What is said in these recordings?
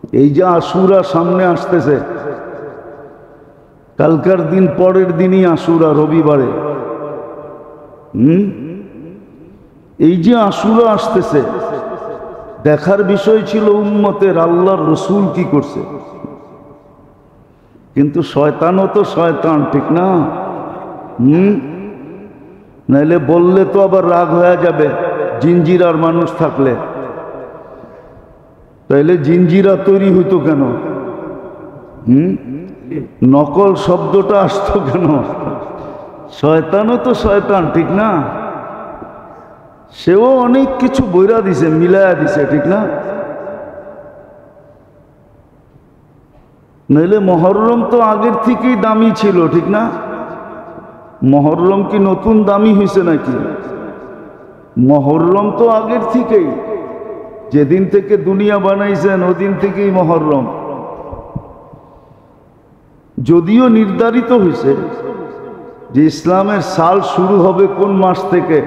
এই যে আশুরা সামনে আসতেছে, কালকার দিন পরের দিনই আশুরা, রবিবারে। এই যে আশুরা আসতেছে, দেখার বিষয় ছিল উম্মতের আল্লাহর রসুল কি করছে। কিন্তু শয়তানও তো শয়তান, ঠিক না? নাইলে বললে তো আবার রাগ হয়ে যাবে, জিঞ্জিরার মানুষ থাকলে। তাইলে জিঞ্জিরা তৈরি হইতো কেন? নকল শব্দটা আসতো কেন? শয়তানও তো শয়তান, ঠিক না? সেও অনেক কিছু বইরা দিছে, মিলায়া দিছে, ঠিক না? নইলে মহররম তো আগের থেকেই দামি ছিল, ঠিক না? মহররম কি নতুন দামি হয়েছে নাকি? মহররম তো আগের থেকেই, যেদিন থেকে দুনিয়া বানাইছেন ওদিন থেকেই মহররম। যদিও নির্ধারিত হয়েছে যে ইসলামের সাল শুরু হবে কোন মাস থেকে,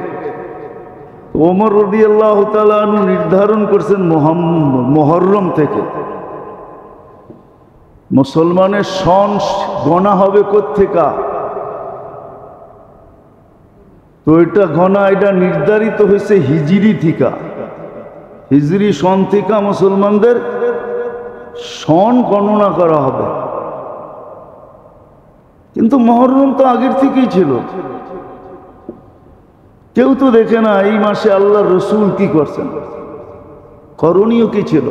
ওমর রাদিয়াল্লাহু তাআলা আনহু নির্ধারণ করছেন মুহররম থেকে। মুসলমানের সন গণা হবে কোত্থেকা? তো এটা গণা, এটা নির্ধারিত হয়েছে হিজরি থিকা। হিজরি সন থেকে মুসলমানদের সন গণনা করা হবে। কিন্তু মুহররম তো আগের থেকেই ছিল। কেউ তো দেখে না এই মাসে আল্লাহর রসুল কি করছেন, করণীয় কি ছিল।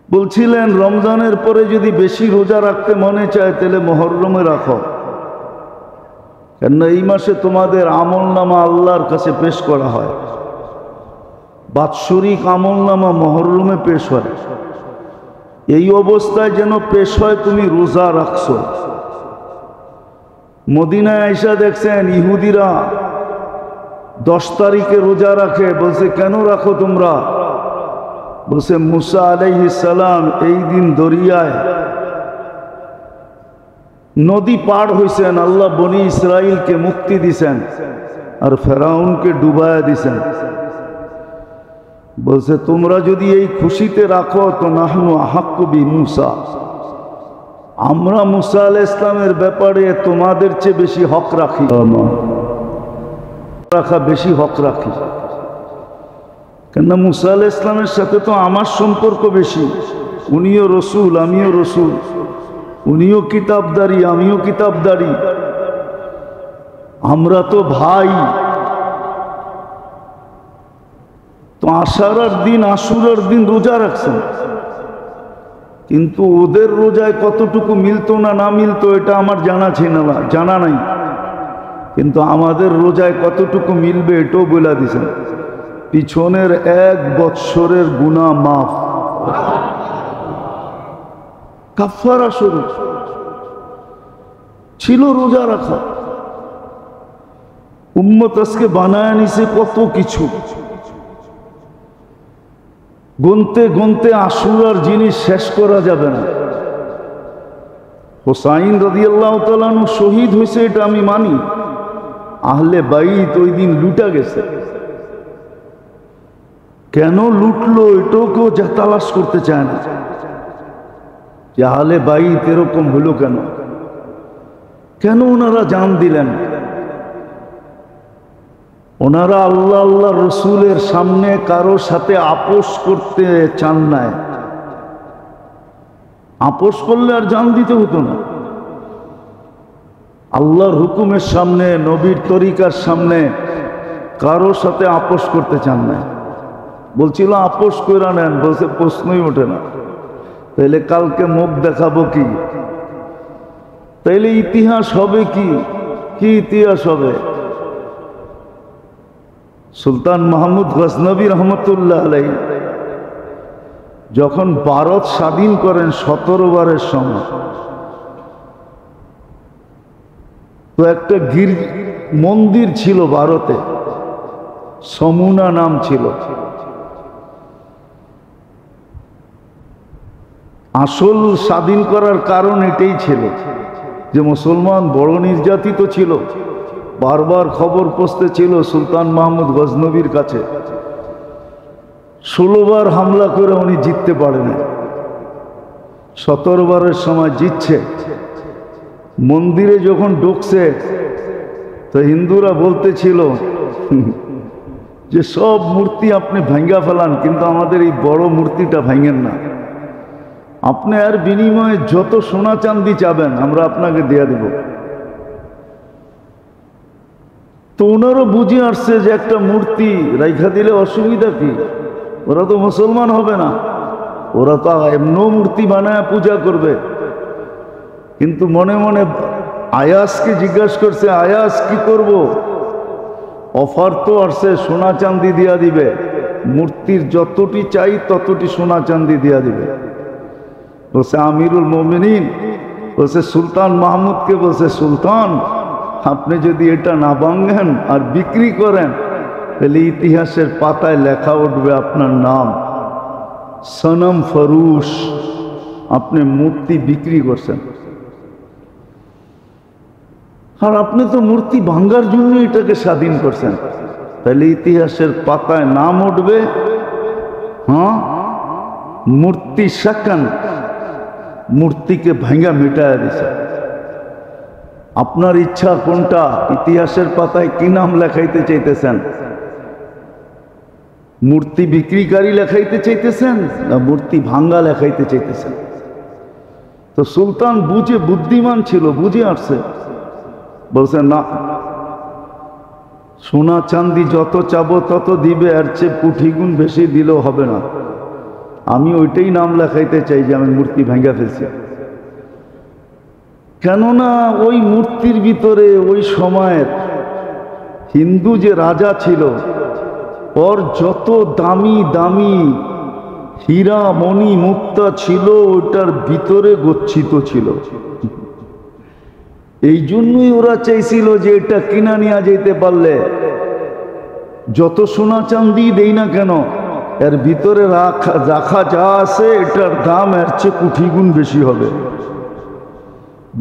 বলছিলেন রমজানের পরে যদি বেশি রোজা রাখতে মনে চায় তাহলে মুহররমে রাখো, কেননা এই মাসে তোমাদের আমলনামা আল্লাহর কাছে পেশ করা হয়। বাৎসরিক আমলনামা মুহররমে পেশ হয়। এই অবস্থায় যেন পেশ হয় তুমি রোজা রাখছো। মদিনায় আইসা দেখছেন ইহুদিরা 10 তারিখে রোজা রাখে। বলছে কেন রাখো তোমরা? বলছে মুসা আলাইহিস সালাম এই দিন দরিয়ায় নদী পার হইছেন, আল্লাহ বনি ইসরাইলকে মুক্তি দিছেন আর ফেরাউনকে ডুবায়া দিছেন। বলছে তোমরা যদি এই খুশিতে রাখো তো নাহনু আহাক্কু বি মুসা, আমরা মুসা আলাইহিস সালামের ব্যাপারে তোমাদের চেয়ে বেশি হক রাখি, বেশি হক রাখি। কেননা মুসা আলাইহিস সালামের সাথে তো আমার সম্পর্ক বেশি। উনিও রসুল, আমিও রসুল। উনিও কিতাবদারি, আমিও কিতাবদারি। আমরা তো ভাই। তো আশারার দিন, আশুরার দিন রোজা রাখছেন, কিন্তু ওদের রোজায় কতটুকু মিলতো না না মিলতো এটা আমার জানা ছিল না, জানা নাই। কিন্তু আমাদের রোজায় কতটুকু মিলবে এটাও বলে দিছেন। পিছনের 1 বৎসরের গুনাহ মাফ, কাফারা স্বরূপ ছিল রোজা রাখা। উম্মত আজকে বানায় নিছে কত কিছু, গুনতে গুনতে আশুরার জিনিস শেষ করা যাবে না। হুসাইন রাদিয়াল্লাহু তাআলা আনহু শহীদ হয়েছে, এটা আমি মানি। আহলে বাইত ওই দিন লুটা গেছে। কেন লুটলো এটাও কেউ তালাশ করতে চায় না যে আহলে বাইত এরকম হলো কেন, কেন ওনারা জান দিলেন। ওনারা আল্লাহ আল্লাহ রসুলের সামনে কারো সাথে আপোষ করতে চান না। আপোষ করলে আর জান দিতে হতো না। আল্লাহর হুকুমের সামনে, নবীর তরিকার সামনে কারো সাথে আপোষ করতে চান না। বলছিল আপোষ কইরা নেন, বলছে প্রশ্নই ওঠে না। তাইলে কালকে মুখ দেখাবো কি? তাইলে ইতিহাস হবে কি? কি ইতিহাস হবে? সুলতান মাহমুদ গজনবী রহমতুল্লাহ আলাইহি যখন ভারত স্বাধীন করেন 17 বারের সময়, তো একটা মন্দির ছিল ভারতে, সমুনা নাম ছিল। আসল স্বাধীন করার কারণ এটাই ছিল যে মুসলমান বড় নির্যাতিত ছিল। বারবার খবর পৌঁছতে ছিল সুলতান মাহমুদ গজনবীর কাছে। 16 বার হামলা করে উনি জিততে পারেন, 17 বারের সময় জিতছে। মন্দিরে যখন ঢুকছে তো হিন্দুরা বলতেছিল যে সব মূর্তি আপনি ভাঙ্গা ফেলান, কিন্তু আমাদের এই বড় মূর্তিটা ভাঙেন না। আপনি আর বিনিময়ে যত সোনা চাঁদি চাবেন আমরা আপনাকে দেয়া দেব। তো ওনারও বুঝে আসছে যে একটা মূর্তি রাইখা দিলে অসুবিধা কি, ওরা তো মুসলমান হবে না, ওরা তো এমন মূর্তি বানায় পূজা করবে। কিন্তু মনে মনে আয়াসকে জিজ্ঞাসা করছে, আয়াস কি করব, অফার তো আসছে, সোনা চাঁদি দিয়া দিবে, মূর্তির যতটি চাই ততটি সোনা চাঁদি দিয়া দিবে। বলছে আমিরুল মোমিনিন, বলছে সুলতান মাহমুদকে, বলছে সুলতান আপনি যদি এটা না ভাঙেন আর বিক্রি করেন তাহলে ইতিহাসের পাতায় লেখা উঠবে আপনার নাম সনম ফরুশ, আপনি মূর্তি বিক্রি করছেন। আর আপনি তো মূর্তি ভাঙ্গার জন্য এটাকে স্বাধীন করছেন, তাহলে ইতিহাসের পাতায় নাম উঠবে হ্যাঁ মূর্তি শাকান, মূর্তিকে ভাঙ্গা মিটায় দিছে। আপনার ইচ্ছা কোনটা, ইতিহাসের পাতায় কি নাম লেখাইতে চাইতেছেন? মূর্তি বিক্রিকারী লেখাইতে চাইতেছেন না মূর্তি ভাঙ্গা লেখাইতে চাইতেছেন? তো সুলতান বুঝে, বুদ্ধিমান ছিল, বুঝে আসছে, বলছে না, সোনা চাঁদি যত চাবো তত দিবে, এর চেয়ে কোটি গুণ বেশি দিলেও হবে না। আমি ওইটাই নাম লেখাইতে চাই যে আমি মূর্তি ভাঙ্গা ফেলছি। কেননা ওই মূর্তির ভিতরে ওই সময়ের হিন্দু যে রাজা ছিল, ওর যত দামি দামি হীরা মণি মুক্তা ছিল ওটার ভিতরে গচ্ছিত ছিল। এই জন্যই ওরা চাইছিল যে এটা কিনা নিয়ে যেতে পারলে যত সোনা চাঁদি দেই না কেন, এর ভিতরে রাখা যা আছে এটার দাম এর চেয়ে কোটি গুণ বেশি হবে।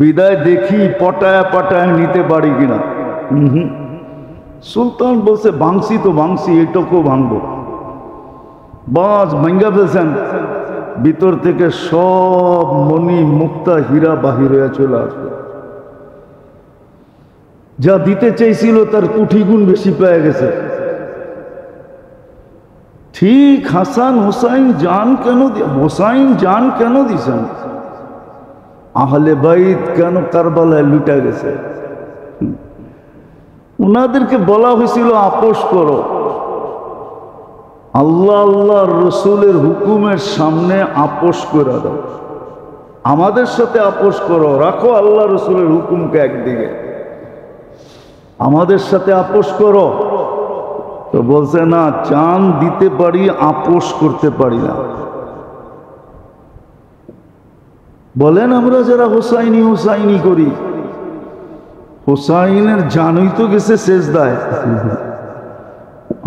বিদায় দেখি পটায়া পটায়া নিতে পারি কিনা। সুলতান বলছে ভাঙছি তো ভাঙছি, এটাকেও ভাঙবো। বাস ভাঙ্গা ফেলছেন, ভিতর থেকে সব মণি মুক্তা হীরা বাহির হয়ে চলে আসবে। যা দিতে চাইছিল তার কোটি গুণ বেশি পেয়ে গেছে। ঠিক হাসান হুসাইন জান কেন, হুসাইন জান কেন দিছেন? আহলে বাইত কেন কারবালায় লুটা গেছে? উনাদেরকে বলা হয়েছিল আপোষ করো, আল্লাহ আল্লাহর রসুলের হুকুমের সামনে আপোষ করে দাও, আমাদের সাথে আপোষ করো, রাখো আল্লাহ রসুলের হুকুমকে একদিকে, আমাদের সাথে আপোষ করো। তো বলছে না, জান দিতে পারি, আপোষ করতে পারি না। বলেন আমরা যারা হুসাইনি হুসাইনি করি, হুসাইনের জানই তো গেছে সেজদায়,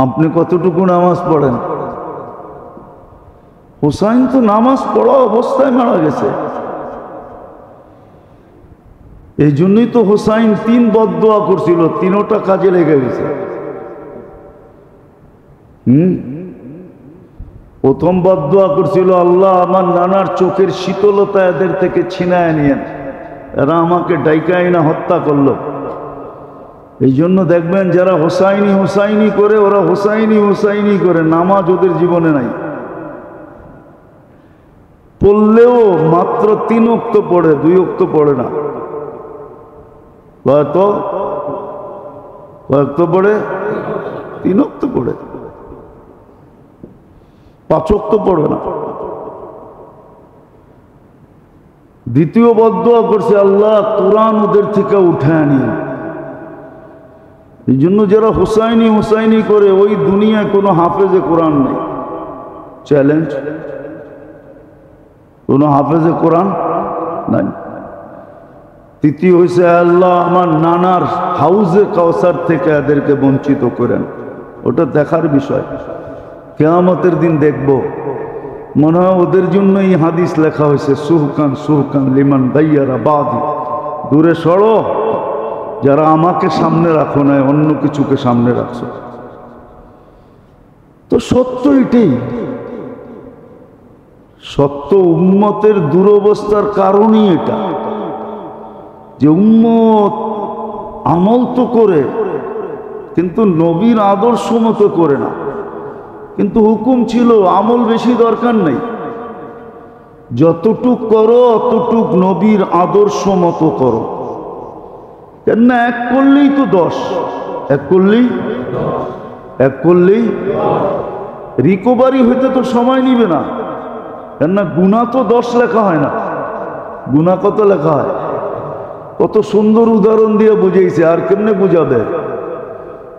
আপনি কতটুকু নামাজ পড়েন? হুসাইন তো নামাজ পড়া অবস্থায় মারা গেছে। এই জন্যই তো হুসাইন 3 বদদোয়া করছিল, 3টা কাজে লেগে গেছে। প্রথম বদদোয়া করছিল, আল্লাহ আমার নানার চোখের শীতলতা এদের থেকে ছিনায় নিয়েন, এরা আমাকে ডাইকায় না হত্যা করলো। এই জন্য দেখবেন যারা হুসাইনি হুসাইনি করে, ওরা হুসাইনি হুসাইনি করে, নামাজ ওদের জীবনে নাই। পড়লেও মাত্র 3 ওয়াক্ত পড়ে, 2 ওয়াক্ত পড়ে না। কয়েকতো পড়ে, 3 ওয়াক্ত পড়ে, 5 ওয়াক্ত পড়ে না। দ্বিতীয় বদদোয়া করছে, আল্লাহ কোরআন ওদের থেকে উঠে আনি। এই জন্য যারা হুসাইনি হুসাইনি করে, ওই দুনিয়ায় কোনো হাফেজে কোরআন নেই। চ্যালেঞ্জ, কোনো হাফেজে কোরআন নাই। তৃতীয় হয়েছে, আল্লাহ আমার নানার হাউজে কাউসার থেকে এদেরকে বঞ্চিত করেন। ওটা দেখার বিষয়, কিয়ামতের দিন দেখব। মনে হয় ওদের জন্য এই হাদিস লেখা হয়েছে, সুহকান সুহকান লিমান দাইয়ারা বাদি, দূরে সরো যারা আমাকে সামনে রাখো না, অন্য কিছুকে সামনে রাখছো। তো সত্য এটাই। সত্য উম্মতের দুরবস্থার কারণই এটা, যে উম্মত আমল তো করে কিন্তু নবীর আদর্শ মতো করে না। কিন্তু হুকুম ছিল আমল বেশি দরকার নেই, যতটুক করো অতটুক নবীর আদর্শ মতো করো। কেননা এক করলেই তো 10, এক করলেই রিকভারি হইতে তো সময় নিবে না। কেননা গুনাহ তো 10 লেখা হয় না, গুনাহ কত লেখা হয়? কত সুন্দর উদাহরণ দিয়ে বুঝাইছে, আর কেমনে বুঝাবে?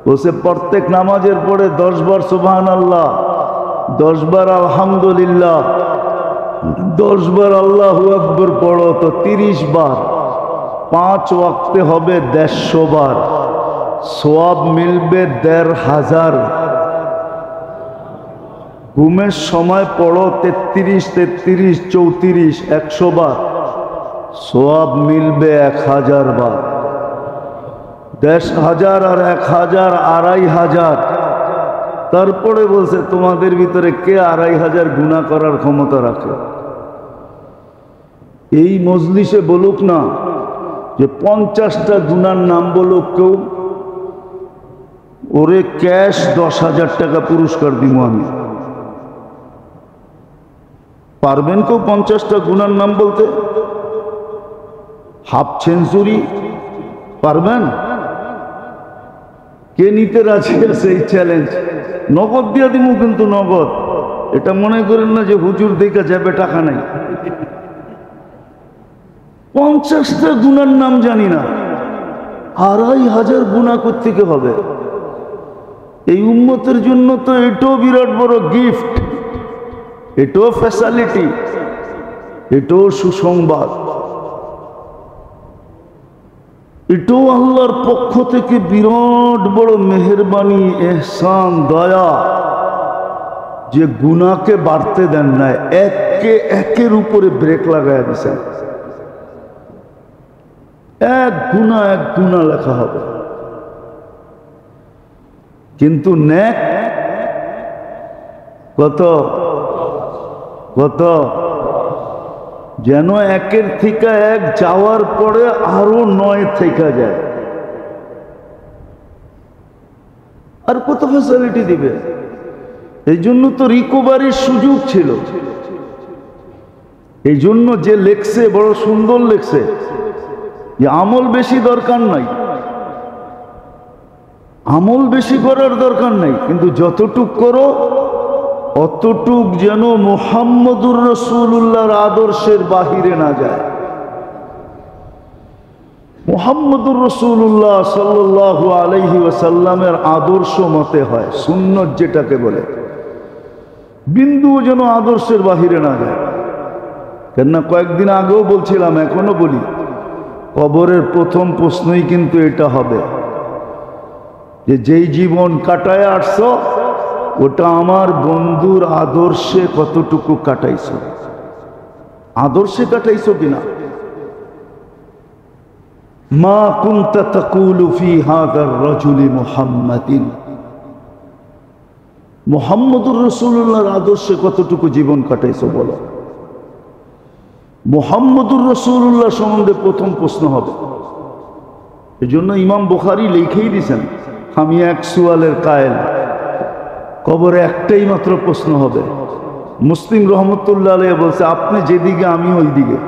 বসে প্রত্যেক নামাজের পরে 10 বার সুবহানাল্লাহ, 10 বার আলহামদুলিল্লাহ, 10 বার আল্লাহু আকবার পড়ো তো 30 বার, 5 ওয়াক্তে হবে 150 বার, সওয়াব মিলবে 1500। ঘুমের সময় পড়ো 33 33 34 100 বার, সওয়াব মিলবে 1000 বার। 10,000 আর 1000 2500। তারপরে বলছে তোমাদের ভিতরে কে 2500 গুনাহ করার ক্ষমতা রাখে? এই মজলিসে বলুক না যে 50টা গুনার নাম বলুক কেউ, ওরে ক্যাশ 10,000 টাকা পুরস্কার দিব আমি। পারবেন কেউ 50টা গুনার নাম বলতে? হাফ সেঞ্চুরি পারবেন? কে নিতে রাজি আছে এই চ্যালেঞ্জ? নগদ দিয়ে দিব, কিন্তু নগদ। এটা মনে করেন না যে হুজুর দেখে যাবে, টাকা নাই। 50টা গুনার নাম জানি না, 2500 গুনাহ কোত্থেকে হবে? এই উম্মতের জন্য তো এটাও বিরাট বড় গিফট, এটাও ফ্যাসিলিটি, এটাও সুসংবাদ, এটাও আল্লাহর পক্ষ থেকে বিরাট বড় মেহেরবানি, এহসান, দয়া, যে গুনাহকে বাড়তে দেন না, একের উপরে ব্রেক লাগায় দিছেন। এক গুনাহ লেখা হবে, কিন্তু নেক কত কত? যেন একের থেকে এক যাওয়ার পরে আরো 9 থেকে যায়। আর কত ফ্যাসিলিটি দিবে? এই জন্য তো রিকভারির সুযোগ ছিল। এই জন্য যে লেখছে বড় সুন্দর লেখছে যে আমল বেশি দরকার নাই, আমল বেশি করার দরকার নাই, কিন্তু যতটুক করো অতটুক যেন মুহাম্মদুর রাসূলুল্লাহর আদর্শের বাহিরে না যায়। মুহাম্মদুর রাসূলুল্লাহ সাল্লাল্লাহু আলাইহি ওয়াসাল্লামের আদর্শ মতে হয়, সুন্নত যেটাকে বলে, বিন্দু যেন আদর্শের বাহিরে না যায়। কেননা কয়েকদিন আগেও বলছিলাম, এখনো বলি, কবরের প্রথম প্রশ্নই কিন্তু এটা হবে যে যেই জীবন কাটায় আসছো ওটা আমার বন্ধুর আদর্শে কতটুকু কাটাইছো, আদর্শে কাটাইছো কিনা। মা কুনতা তাকুলু ফি হাযার রাজুলি মুহাম্মাদিন, মুহাম্মদুর রাসূলুল্লাহর আদর্শে কতটুকু জীবন কাটাইছো বলো। মুহাম্মদুর রাসূলুল্লাহ সম্বন্ধে প্রথম প্রশ্ন হবে। এজন্য ইমাম বুখারী লিখেই দিয়েছেন, আমি 1 সুয়ালের কায়েল, কবরে একটাই মাত্র প্রশ্ন হবে। মুসলিম রহমতুল্লাহ আলাইহি বলছে, আপনি যেদিকে আমি ওই দিকে।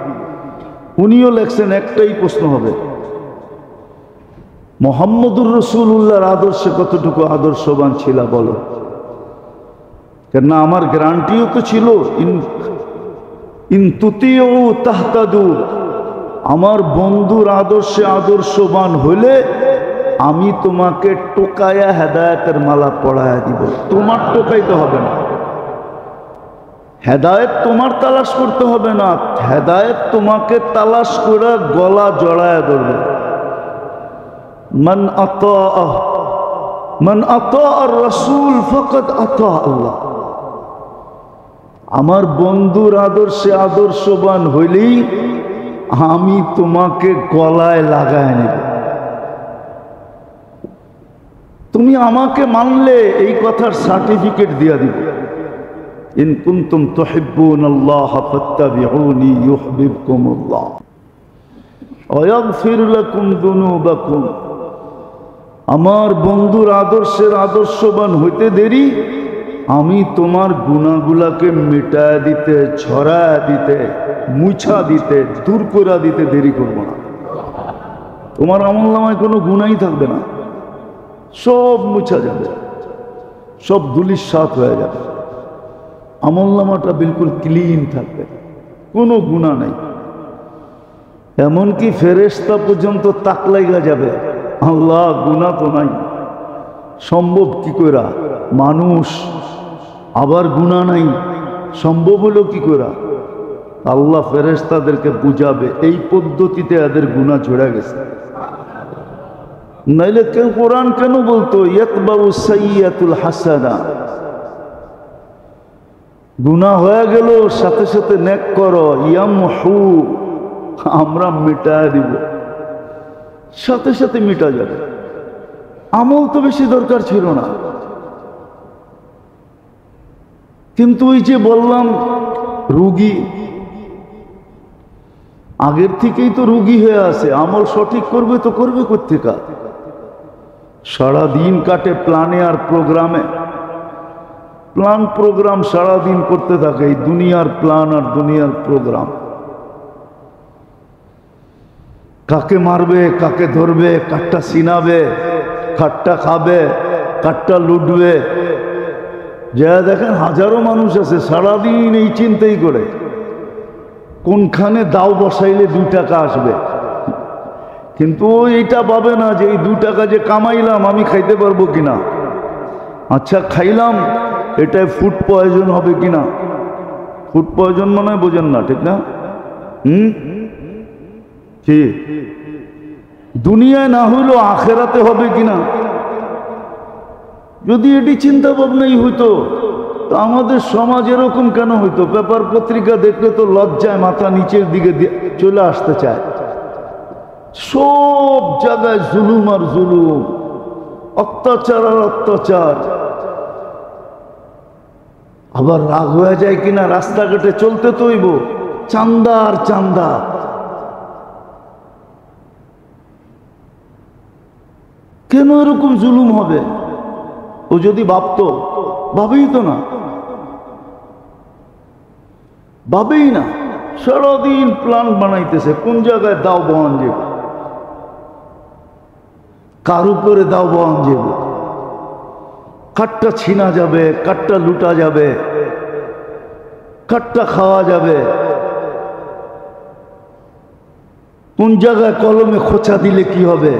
উনিও লেখছেন একটাই প্রশ্ন হবে, মুহাম্মদুর রাসূলুল্লাহর আদর্শে কতটুকু আদর্শবান ছিল বলো। কেননা আমার গ্যারান্টিও তো ছিল, ইন তুতিউ তাহতাদু, আমার বন্ধুর আদর্শে আদর্শবান হইলে আমি তোমাকে টোকায়া হেদায়েতের মালা পড়ায়া দিব। তোমার টোকাইতে হবে না, হেদায়েত তোমার তালাশ করতে হবে না, হেদায়েত তোমাকে তালাশ করে গলা জড়ায়া ধরবে। মান আতা আর রাসূল ফাকাদ আতা আল্লাহ। আমার বন্ধুর আদর্শে আদর্শবান হইলেই আমি তোমাকে গলায় লাগায় নেব। তুমি আমাকে মানলে এই কথার সার্টিফিকেট দিয়া দিব, ইন কুনতুম তুহিব্বুনাল্লাহ ফাত্তাবিউনি ইউহিব্বুকুমুল্লাহ ওয়া ইয়াগফির লাকুম যুনুবাকুম। আমার বন্ধুর আদর্শের আদর্শবান হইতে দেরি, আমি তোমার গুনাহগুলাকে মিটায় দিতে, ছড়ায় দিতে, মুছা দিতে, দূর করে দিতে দেরি করব না। তোমার আমলনামায় কোনো গুনাহই থাকবে না, সব মুছা যাবে, সব ধুলিস্যাৎ হয়ে যাবে। আমলনামাটা বিলকুল ক্লিন থাকবে, কোনো গুনাহ নাই। এমনকি ফেরেশতা পর্যন্ত তাক লাগা যাবে, আল্লাহ গুনাহ তো নাই, সম্ভব কি কইরা? মানুষ আবার গুনাহ নাই, সম্ভব হলো কি কইরা? আল্লাহ ফেরেশতাদেরকে বুঝাবে, এই পদ্ধতিতে এদের গুনাহ ঝরে গেছে। নাইলে কেউ কোরআন কেন বলতো ইয়াতবাউ সাইয়্যাতুল হাসানা? গুনাহ হয়ে গেল, সাথে সাথে নেক করো, ইয়ামহু, আমরা মিটায় দিব, সাথে সাথে মিটা যাবে। আমল তো বেশি দরকার ছিল না, কিন্তু ওই যে বললাম রুগী আগের থেকেই তো রুগী হয়ে আছে, আমল সঠিক করবে তো করবে কোত্থেকা? সারাদিন কাটে প্ল্যানে আর প্রোগ্রামে, প্ল্যান প্রোগ্রাম সারাদিন করতে থাকে, এই দুনিয়ার প্ল্যান আর দুনিয়ার প্রোগ্রাম। কাকে মারবে, কাকে ধরবে, কাটটা সিনাবে, কাটটা খাবে, কাটটা লুটবে। যা দেখেন হাজারো মানুষ আছে সারাদিন এই চিন্তাই করে কোনখানে দাও বসাইলে 2 টাকা আসবে, কিন্তু এইটা ভাবে না যে এই 2 টাকা যে কামাইলাম আমি খাইতে পারবো কিনা। আচ্ছা খাইলাম, এটাই ফুড পয়জন হবে কিনা? ফুড পয়জন মনে বোঝেন না, ঠিক না? কি দুনিয়ায় না হইলো আখেরাতে হবে কিনা? যদি এটি চিন্তা ভাবনাই হইতো তো আমাদের সমাজ এরকম কেন হইতো? পেপার পত্রিকা দেখলে তো লজ্জায় মাথা নিচের দিকে চলে আসতে চায়। সব জায়গায় জুলুম আর জুলুম, অত্যাচার আর অত্যাচার। আবার রাগ হয়ে যায় কিনা, রাস্তাঘাটে চলতে তো হইব, চান্দা আর চান্দা। কেন এরকম জুলুম হবে? ও যদি ভাবতো, ভাবেই তো না, ভাবেই না। সারাদিন প্ল্যান বানাইতেছে কোন জায়গায় দাও বহান যাবে, কার উপরে দাও বহান যাবে, কাঠটা ছিনা যাবে, কাঠটা লুটা যাবে, কাঠটা খাওয়া যাবে, কোন জায়গায় কলমে খোঁচা দিলে কি হবে।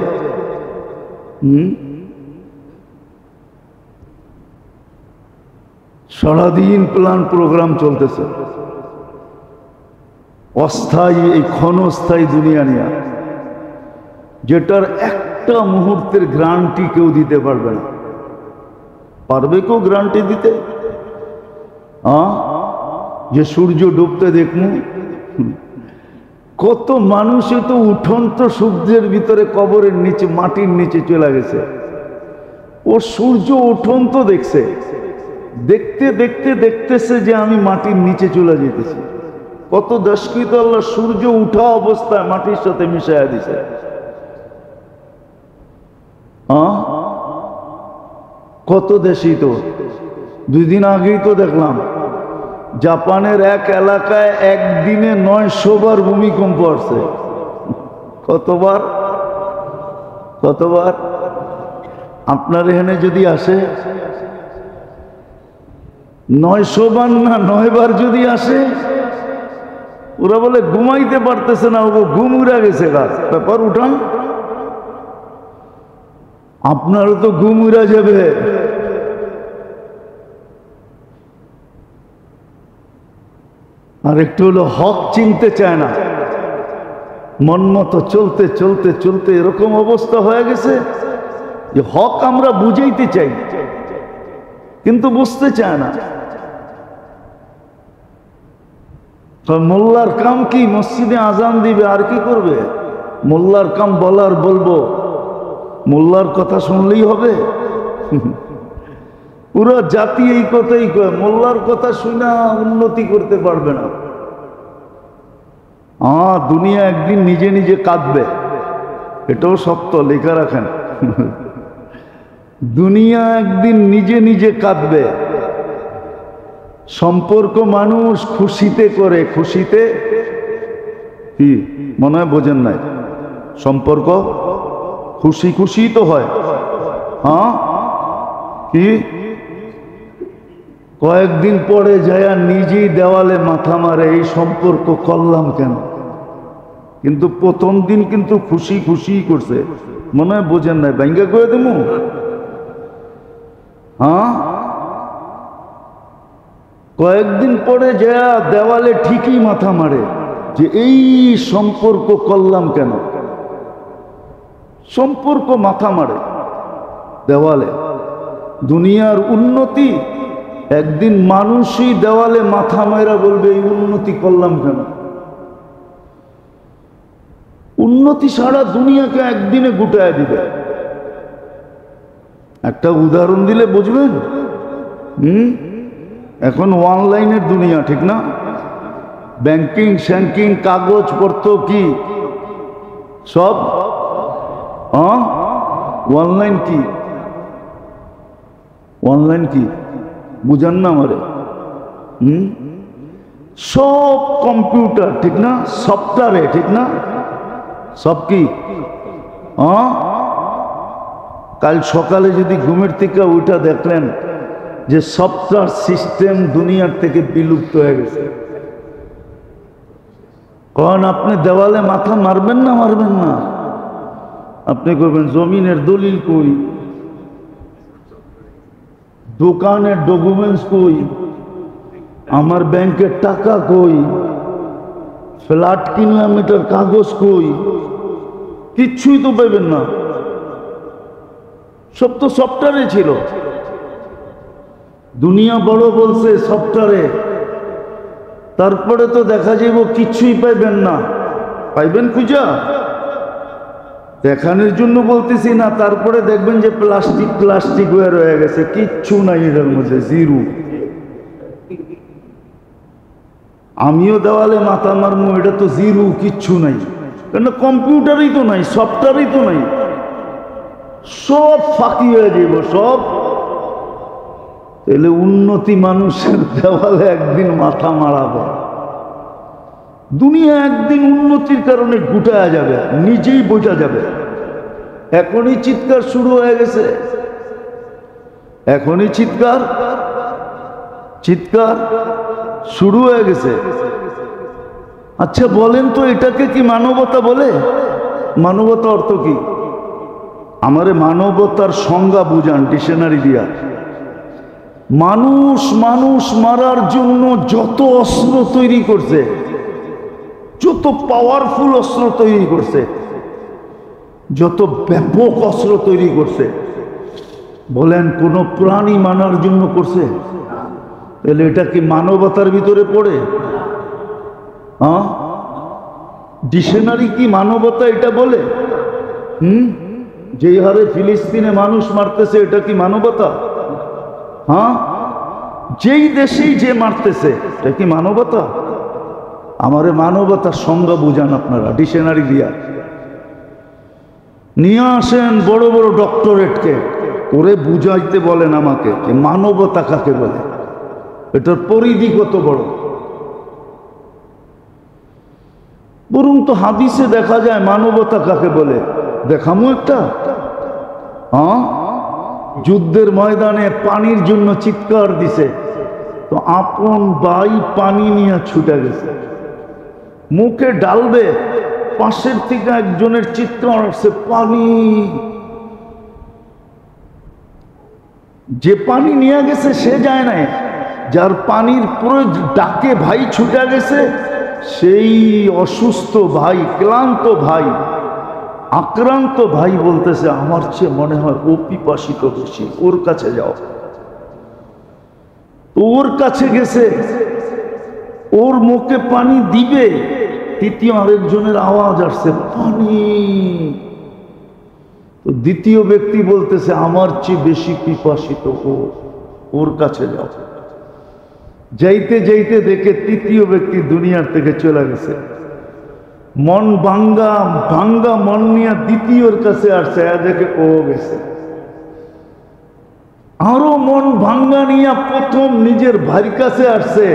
সারাদিন প্ল্যান প্রোগ্রাম চলতেছে, অস্থায়ী এই ক্ষণস্থায়ী দুনিয়া নিয়ে, যেটার একটা মুহূর্তের গ্যারান্টি কেউ দিতে পারবে না। পারবে কেউ গ্যারান্টি দিতে? যে সূর্য ডুবতে দেখমু? কত মানুষে তো উঠন্ত সূর্যের ভিতরে কবরের নিচে, মাটির নিচে চলে গেছে, ও সূর্য উঠন্ত দেখছে, দেখতে দেখতে দেখতেছে যে আমি মাটির নিচে চলে যেতেছি। কত দশকৃত আল্লাহ সূর্য উঠা অবস্থায় মাটির সাথে মিশাইয়া দিছে। কত দেশই তো, 2 দিন আগেই তো দেখলাম জাপানের এক এলাকায় একদিনে 900 বার ভূমিকম্প আসছে। কতবার? কতবার? আপনার এখানে যদি আসে 900 বার না 9 বার যদি আসে, ওরা বলে ঘুমাইতে পারতেছে না, ও ঘুম উড়া গেছে। গাছ পেপার উঠান, আপনারও তো ঘুম উড়া যাবে। আর একটু হলো হক চিনতে চায় না, মন মতো চলতে চলতে চলতে এরকম অবস্থা হয়ে গেছে যে হক আমরা বুঝাইতে চাই কিন্তু বুঝতে চায় না। মোল্লার কাম কি? মসজিদে আজান দিবে, আর কি করবে? মোল্লার কাম বলার বলবো, মোল্লার কথা শুনলেই হবে? পুরো জাতি এই কথাই কয়, মোল্লার কথা শুনা উন্নতি করতে পারবে না। দুনিয়া একদিন নিজে নিজে কাঁদবে, এটাও সত্য, লেখা রাখেন। দুনিয়া একদিন নিজে নিজে কাঁদবে। সম্পর্ক মানুষ খুশিতে করে, খুশিতে কি মনে হয় বোঝেন নাই? সম্পর্ক খুশি খুশি তো হয়। কি কয়েকদিন পরে যায় নিজেই দেওয়ালে মাথা মারে, এই সম্পর্ক করলাম কেন? কিন্তু প্রথম দিন কিন্তু খুশি খুশি করছে, মনে হয় বোঝেন নাই? ব্যাঙ্গা করে দেবো। কয়েকদিন পরে যা দেওয়ালে ঠিকই মাথা মারে যে এই সম্পর্ক করলাম কেন। সম্পর্ক মাথা মারে দেওয়ালে। দুনিয়ার উন্নতি একদিন মানুষই দেওয়ালে মাথা মারা বলবে এই উন্নতি করলাম কেন। উন্নতি সারা দুনিয়াকে একদিনে গুটায় দিবে। একটা উদাহরণ দিলে বুঝবেন। এখন অনলাইনের দুনিয়া, ঠিক না? ব্যাংকিং শ্যাংকিং কাগজপত্র কি সব অনলাইন। কি অনলাইন কি বুঝান না আমারে? সব কম্পিউটার, ঠিক না? সফটওয়্যারে, ঠিক না? সব কি কাল সকালে যদি ঘুমের থেকে ওইটা দেখলেন যে সফটওয়্যার সিস্টেম দুনিয়ার থেকে বিলুপ্ত হয়ে গেছে, কারণ আপনি দেওয়ালে মাথা মারবেন না? মারবেন না? আপনি করবেন জমিনের দলিল কই, দোকানের ডকুমেন্টস কই, আমার ব্যাংকের টাকা কই, ফ্ল্যাট কিনলাম এটার কাগজ কই, কিচ্ছুই তো পাইবেন না। সব তো সফটওয়্যারে ছিল। দুনিয়া বড় বলছে সফটওয়্যারে, তারপরে তো দেখা যাইব কিচ্ছুই পাইবেন না। পাইবেন খুঁজা? দেখানোর জন্য বলতেছি না। তারপরে দেখবেন যে প্লাস্টিক প্লাস্টিক হয়ে রয়ে গেছে, কিচ্ছু নাই এটার মধ্যে, জিরো। আমিও দেওয়ালে মাথা মারমু, এটা তো জিরো, কিচ্ছু নাই। কেন? কম্পিউটারই তো নাই, সফটওয়্যারই তো নাই, সব ফাঁকি হয়ে যাইব সব। তাহলে উন্নতি মানুষের দেওয়ালে একদিন মাথা মারাবে। দুনিয়া একদিন উন্নতির কারণে গুটায়া যাবে, নিজেই বোঝা যাবে। এখনই চিৎকার শুরু হয়ে গেছে, এখনই চিৎকার চিৎকার শুরু হয়ে গেছে। আচ্ছা বলেন তো, এটাকে কি মানবতা বলে? মানবতা অর্থ কি? আমারে মানবতার সংজ্ঞা বুঝান ডিকশনারি দিয়া। মানুষ মানুষ মারার জন্য যত অস্ত্র তৈরি করছে, যত পাওয়ারফুল অস্ত্র তৈরি করছে, যত ব্যাপক অস্ত্র তৈরি করছে, বলেন কোন প্রাণী মানার জন্য করছে? তাহলে এটা কি মানবতার ভিতরে পড়ে? ডিকশনারি কি মানবতা এটা বলে? যেই হারে ফিলিস্তিনে মানুষ মারতেছে, এটা কি মানবতা? যেই দেশেই যে মারতেছে, এটা কি মানবতা? আমারে মানবতার সংজ্ঞা বুঝান আপনারা ডিকশনারি দিয়া। নিয়ে আসেন বড় বড় ডক্টরেটকে, ওরে বুঝাইতে বলেন আমাকে যে মানবতা কাকে বলে, এটার পরিধি কত বড়। বরং তো হাদিসে দেখা যায় মানবতা কাকে বলে। দেখামু একটা। যুদ্ধের ময়দানে পানির জন্য চিৎকার দিছে, তো আপন ভাই পানি নিয়ে ছুটে গেছে, মুখে ডালবে, পাশের থেকে একজনের চিৎকার আসছে পানি। যে পানি নিয়ে গেছে সে যায় নাই, যার পানির প্রয়োজন ডাকে ভাই ছুটে গেছে, সেই অসুস্থ ভাই, ক্লান্ত ভাই, আক্রান্ত ভাই বলতেছে আমার চেয়ে মনে হয় ও পিপাসিত বেশি, ওর কাছে যাও। ওর কাছে গেছে, ওর মুখে পানি দিবে, তৃতীয় আরেকজনের আওয়াজ আসছে পানি। তো দ্বিতীয় ব্যক্তি বলতেছে আমার চেয়ে বেশি পিপাসিত ও। ওর কাছে যাও। যাইতে যাইতে দেখে তৃতীয় ব্যক্তি দুনিয়ার থেকে চলে গেছে। মন ভাঙ্গা ভাঙ্গা মন নিয়ে দ্বিতীয়র কাছে আসছে, দেখে ও গেছে। আরো মন ভাঙ্গা নিয়ে প্রথম নিজের ভাইয়ের কাছে আসছে,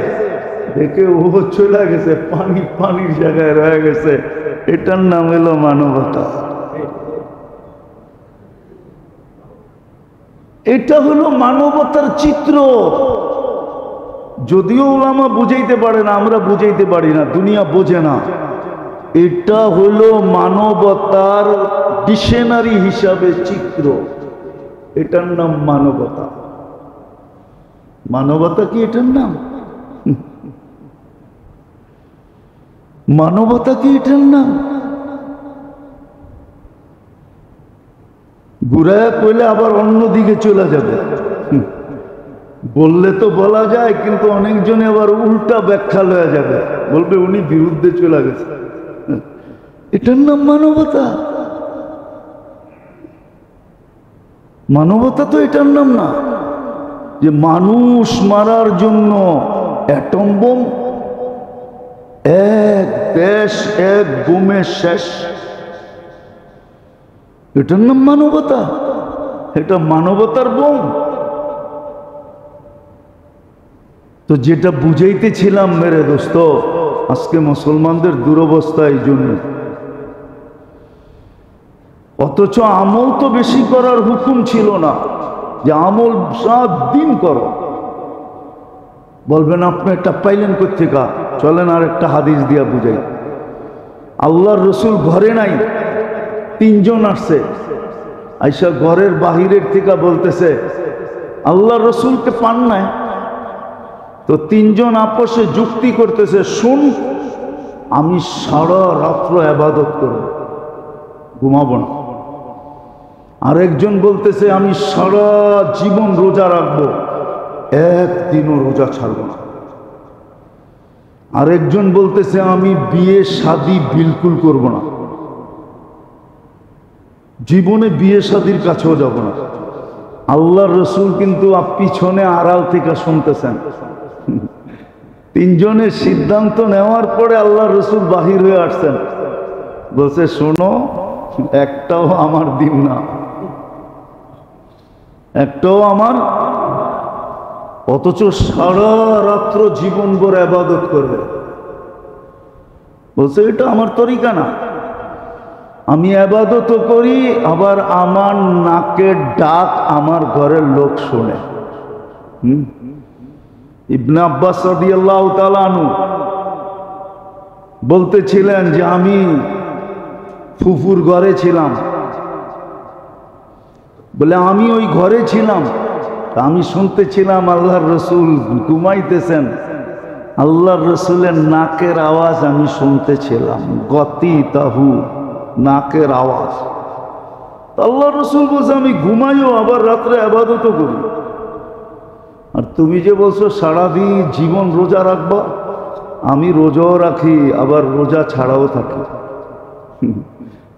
দেখে ও চলে গেছে, পানি পানির জায়গায় রয়ে গেছে। এটার নাম হলো মানবতা। এটা হলো মানবতার চিত্র। যদিও ওলামা বুঝাইতে পারে না, আমরা বুঝাইতে পারি না, দুনিয়া বোঝে না। এটা হলো মানবতার ডিকশনারি হিসাবে চিত্র। এটার নাম মানবতা। মানবতা কি এটার নাম? মানবতা কি এটার নাম? ঘুরায় কইলে আবার অন্যদিকে চলে যাবে। বললে তো বলা যায়, কিন্তু অনেকজনে আবার উল্টা ব্যাখ্যা লয়ে যাবে, বলবে উনি বিরুদ্ধে চলে গেছে। এটার নাম মানবতা? মানবতা তো এটার নাম না। যে মানুষ মারার জন্য অ্যাটম বোম, এক দেশ এক বোমে শেষ, এটার নাম মানবতা? এটা মানবতার বোম? তো যেটা বুঝাইতেছিলাম মেরে দোস্ত, আজকে মুসলমানদের দুরবস্থা এই জন্য। অথচ আমল তো বেশি করার হুকুম ছিল না, যে আমল 7 দিন করো। বলবেন আপনি একটা পাইলেন কোত্থেকে? চলেন আর একটা হাদিস দিয়া বুঝাই। আল্লাহর রসুল ঘরে নাই, 3 জন আসছে, আইসা ঘরের বাহিরের থেকে বলতেছে আল্লাহর রসুলকে পান নাই। তো 3 জন আপসে যুক্তি করতেছে, শুন আমি সারা রাত্র ইবাদত করব, ঘুমাবো না। আরেকজন বলতেছে আমি সারা জীবন রোজা রাখবো, একদিনও রোজা ছাড়বো না। আরেকজন বলতেছে আমি বিয়ে শাদী বিলকুল করব না, জীবনে বিয়ে শাদীর কাছেও যাব না। আল্লাহর রসুল কিন্তু পিছনে আড়াল থেকে শুনতেছেন। 3 জনের সিদ্ধান্ত নেওয়ার পরে আল্লাহর রসুল বাহির হয়ে আসছেন, বলছে শোনো একটাও আমার দিন না, একটাও আমার। অথচ সারা রাত্র জীবন ভর ইবাদত করবে। বলছে এটা আমার তরিকা না, আমি ইবাদতও করি, আবার আমার নাকের ডাক আমার ঘরের লোক শুনে। ইবনে আব্বাস রাদিয়াল্লাহু তাআলা আনহু বলতেছিলেন যে আমি ফুফুর ঘরে ছিলাম, বলে আমি ওই ঘরে ছিলাম, আমি শুনতেছিলাম আল্লাহর রসুল ঘুমাইতেছেন, আল্লাহর রসুলের নাকের আওয়াজ আমি শুনতেছিলাম, গতি তাহু, নাকের আওয়াজ। আল্লাহর রসুল বলছে আমি ঘুমাইও আবার রাত্রে ইবাদতও করি। আর তুমি যে বলছো সারাদিন জীবন রোজা রাখবা, আমি রোজাও রাখি আবার রোজা ছাড়াও থাকি।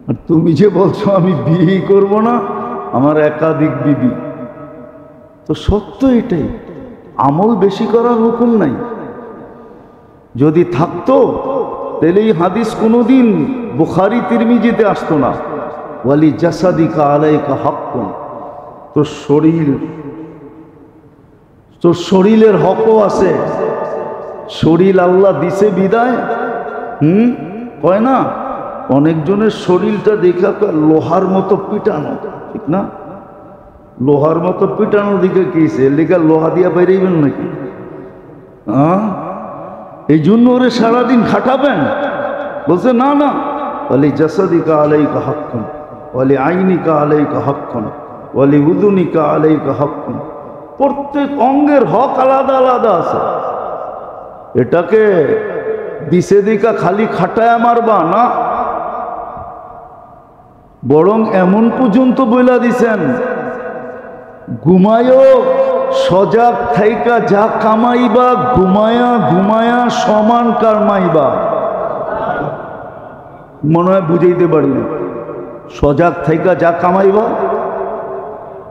আর তুমি যে বলছো আমি বিয়ে করব না, আমার একাধিক বিবি। তো সত্য এটাই, আমল বেশি করার হুকুম নাই। যদি থাকতো তাহলে এই হাদিস কোনোদিন বুখারী তিরমিজিতে আসতো না। ওয়ালি জাসাদিকা আলাইকা হাক্কুন, তোর শরীরের হকও আছে। শরীর আল্লাহ দিছে বিদায়, কয় না অনেকজনের শরীরটা দেখা লোহার মতো পিটানো, ঠিক না? লোহার মতো পিটানোর দিকে কিছে, এর দিকে লোহা দিয়া বেরিয়েবেন নাকি? এই জন্য ওরে সারাদিন খাটাবেন? বলছে না না, ওয়ালি জাসাদিকা আলাইকা হাক্কুন, ওয়ালি আইনিকা আলাইকা হাক্কুন, ওয়ালি উযুনিকা আলাইকা হাক্কুন। প্রত্যেক অঙ্গের হক আলাদা আলাদা আছে। এটাকে দিছে দিকা খালি খাটায় মারবা না, বরং এমন পর্যন্ত বইলা দিছেন ঘুমায়ও সজাগ থাইকা যা কামাইবা, ঘুমায়া ঘুমায়া সমান কামাইবা। মনে হয় বুঝাইতে পারি না। সজাগ থাইকা যা কামাইবা,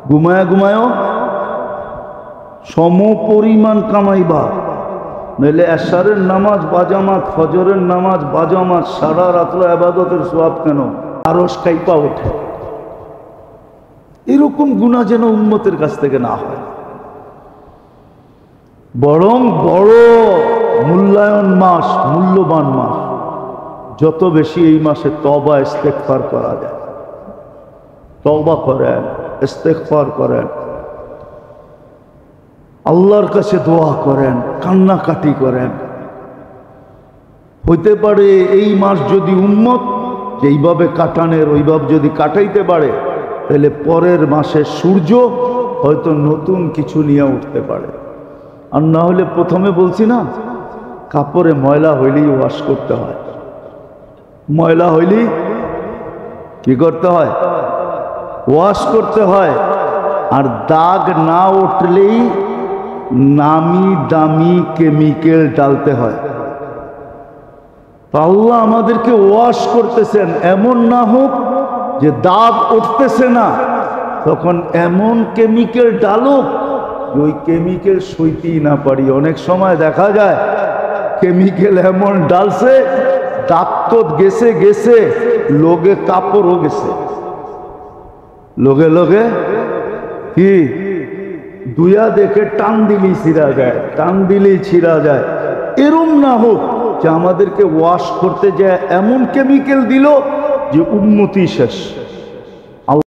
ঘুমায়া ঘুমায়ও সম পরিমাণ কামাইবা, নইলে এশারের নামাজ বাজামাত, ফজরের নামাজ বাজামাত, সারা রাত্র ইবাদতের সওয়াব কেন আরশ কাইপা ওঠে। এরকম গুনাহ যেন উম্মতের কাছ থেকে না হয়, বরং বড় মূল্যায়ন মাস, মূল্যবান মাস। যত বেশি এই মাসে তওবা ইস্তেগফার করা যায়, তওবা করেন, ইস্তেগফার করেন, আল্লাহর কাছে দোয়া করেন, কান্নাকাটি করেন। হইতে পারে এই মাস যদি উম্মত যেইভাবে কাটানের ওইভাবে যদি কাটাইতে পারে, তাহলে পরের মাসে সূর্য হয়তো নতুন কিছু নিয়ে উঠতে পারে। আর না হলে প্রথমে বলছি না, কাপড়ে ময়লা হইলেই ওয়াশ করতে হয়, ময়লা হইলেই কি করতে হয়? ওয়াশ করতে হয়। আর দাগ না উঠলেই নামি দামি কেমিক্যাল ডালতে হয়। আল্লাহ আমাদেরকে ওয়াশ করতেছেন, এমন না হোক যে দাগ উঠতেছে না, তখন এমন কেমিক্যাল ডালুক ওই কেমিক্যাল সইতেই না পারি। অনেক সময় দেখা যায় কেমিক্যাল এমন ডালছে, দাগ তো গেছে গেছে, লোকে কাপড়ও গেছে, লোকে লোকে কি দুয়া দেখে টান দিলেই ছিঁড়া যায়, টান দিলেই ছিঁড়া যায়। এরম না হোক যে আমাদেরকে ওয়াশ করতে যায় এমন কেমিক্যাল দিল যে উন্নতি শেষ।